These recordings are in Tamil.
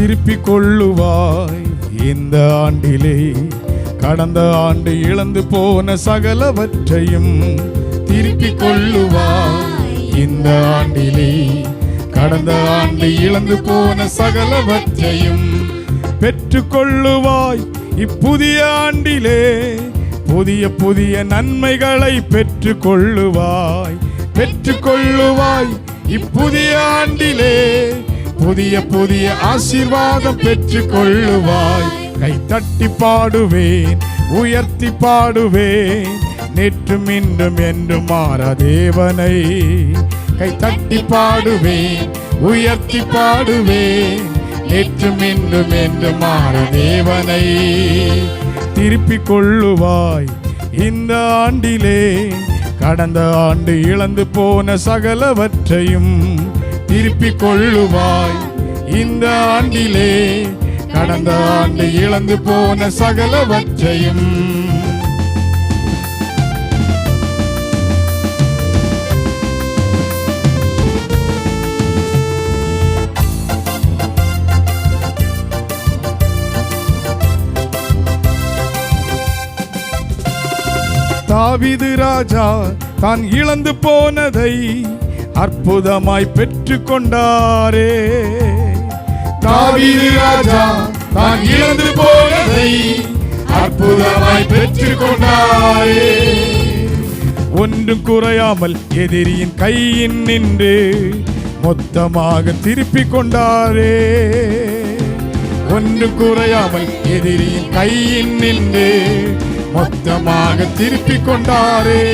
திருப்பிக் கொள்ளுவாய். இந்த ஆண்டிலே கடந்த ஆண்டு இழந்து போன சகலவற்றையும் திருப்பிக் கொள்ளுவாய். இந்த ஆண்டிலே கடந்த ஆண்டு இழந்து போன சகலவற்றையும் பெற்றுக் கொள்ளுவாய். இப்புதிய ஆண்டிலே புதிய புதிய நன்மைகளை பெற்றுக் கொள்ளுவாய். பெற்றுக் கொள்ளுவாய். இப்புதிய ஆண்டிலே புதிய புதிய ஆசீர்வாதம் பெற்றுக் கொள்ளுவாய். கை தட்டி பாடுவேன், உயர்த்தி பாடுவேன், நேற்றும் இன்றும் என்றும் மாறா தேவனை. கை தட்டி பாடுவேன், உயர்த்தி பாடுவேன், நேற்றும் இன்றும் என்றும் மாறா தேவனை. திருப்பிக் கொள்ளுவாய். இந்த ஆண்டிலே கடந்த ஆண்டு இழந்து போன சகலவற்றையும் திருப்பிக் கொள்ளுவாய். இந்த ஆண்டிலே கடந்த ஆண்டு இழந்து போன சகலவற்றையும். தாவீது ராஜா தான் இழந்து போனதை அற்புதமாய் பெற்றுக் கொண்டாரே. தாவீது ராஜா தான் இழந்து போனதை அற்புதமாய் பெற்றுக் கொண்டாரே. ஒன்றும் குறையாமல் எதிரியின் கையின் நின்று மொத்தமாக திருப்பிக் கொண்டாரே. ஒன்றும் குறையாமல் எதிரியின் கையின் நின்று மொத்தமாக திருப்பிக் கொண்டாரே.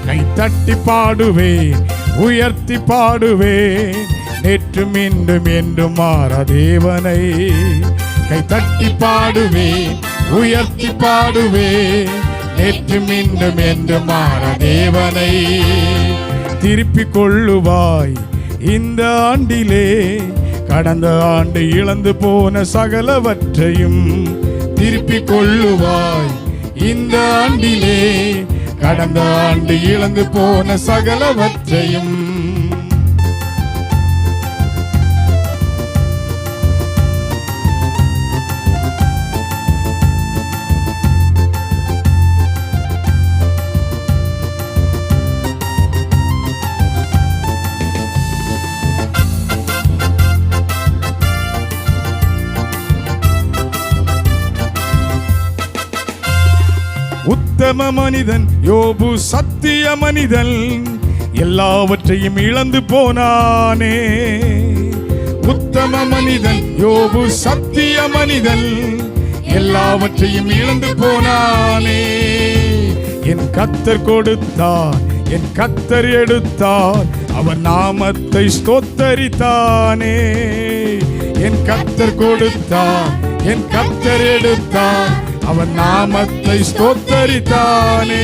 கை தட்டி பாடுவேன், உயர்த்தி பாடுவேன், நேற்றும் இன்றும் என்றும் மாறா தேவனை. கை தட்டி பாடுவேன், உயர்த்தி பாடுவேன், நேற்றும் இன்றும் என்றும் மாறா தேவனை. திருப்பிக் கொள்ளுவாய். இந்த ஆண்டிலே கடந்த ஆண்டு இழந்து போன சகலவற்றையும் திருப்பிக் கொள்ளுவாய். இந்த ஆண்டிலே கடந்த ஆண்டு இழந்து போன சகலவற்றையும். உத்தம மனிதன் யோபு சத்திய மனிதன் எல்லாவற்றையும் இழந்து போனானே. உத்தம மனிதன் யோபு சத்திய மனிதன் எல்லாவற்றையும் இழந்து போனானே. என் கர்த்தர் கொடுத்தார், என் கர்த்தர் எடுத்தார், அவர் நாமத்தை ஸ்தோத்தரித்தானே. என் கர்த்தர் கொடுத்தார், என் கர்த்தர் எடுத்தார், அவன் நாமத்தை ஸ்தோத்தரித்தானே.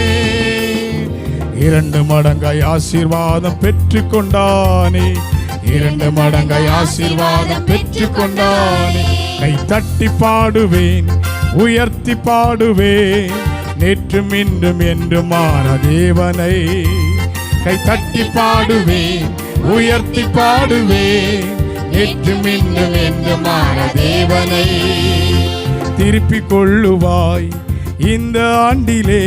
2 மடங்காய் ஆசீர்வாதம் பெற்றுக் கொண்டானே. 2 மடங்காய் ஆசீர்வாதம் பெற்றுக் கொண்டானே. கை தட்டி பாடுவேன், உயர்த்தி பாடுவேன், நேற்றும் இன்றும் என்றும் மாறா தேவனை. கை தட்டி பாடுவேன், உயர்த்தி பாடுவேன், நேற்றும் இன்றும் என்றும் மாறா தேவனை. திருப்பிக் கொள்ளுவாய். இந்த ஆண்டிலே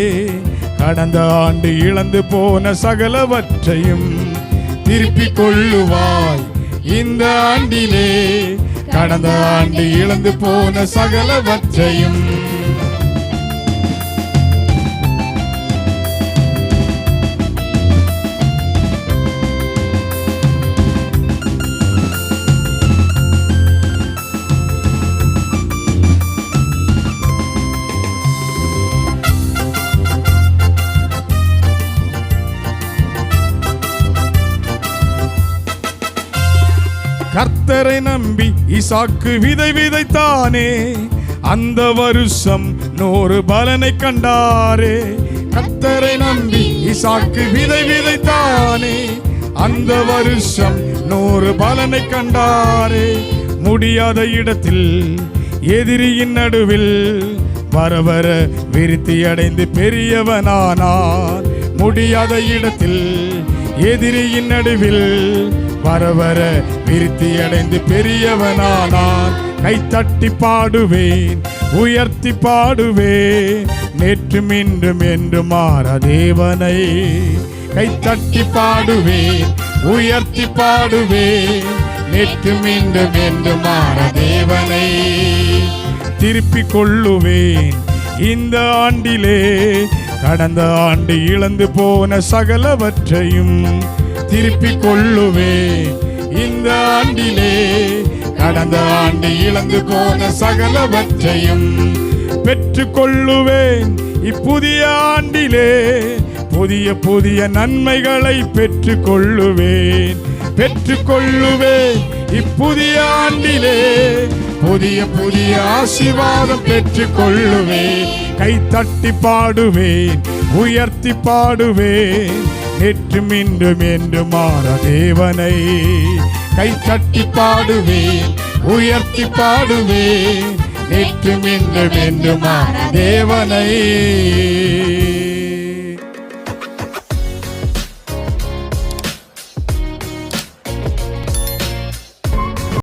கடந்த ஆண்டு இழந்து போன சகலவற்றையும் திருப்பிக் கொள்ளுவாய். இந்த ஆண்டிலே கடந்த ஆண்டு இழந்து போன சகலவற்றையும். கர்த்தரை நம்பி ஈசாக்கு விதை விதைத்தானே. அந்த வருஷம் 100 பலனை கண்டாரே. கர்த்தரை நம்பி ஈசாக்கு விதை விதைத்தானே. அந்த வருஷம் 100 பலனை கண்டாரே. முடியாத இடத்தில் எதிரியின் நடுவில் வர வர விருத்தி அடைந்து பெரியவனானார். முடியாத இடத்தில் எதிரியின் நடுவில் வர வர விருத்தி அடைந்து பெரியவனானான். கைத்தட்டி பாடுவேன், உயர்த்தி பாடுவேன், நேற்றும் இன்றும் என்று மாற தேவனை. கைத்தட்டி பாடுவேன், உயர்த்தி பாடுவேன், நேற்றும் இன்றும் என்று மாற தேவனை. திருப்பிக் கொள்ளுவேன் இந்த ஆண்டிலே கடந்த ஆண்டு இழந்து போன சகலவற்றையும். திருப்பிக் கொள்ளுவேன் இந்த ஆண்டிலே கடந்த ஆண்டு இழந்து போன சகலவற்றையும். பெற்றுக் கொள்ளுவேன் இப்புதிய ஆண்டிலே புதிய புதிய நன்மைகளை பெற்றுக் கொள்ளுவேன். பெற்றுக் கொள்ளுவேன் இப்புதிய ஆண்டிலே புதிய புதிய ஆசீர்வாதம் பெற்றுக் கொள்ளுவேன். கைத்தட்டி பாடுவேன், உயர்த்தி பாடுவேன், நேற்றும் இன்றும் என்று மாற தேவனை. கைத்தட்டி பாடுவேன், உயர்த்தி பாடுவேன், நேற்றும் இன்றும் என்று மாற தேவனை.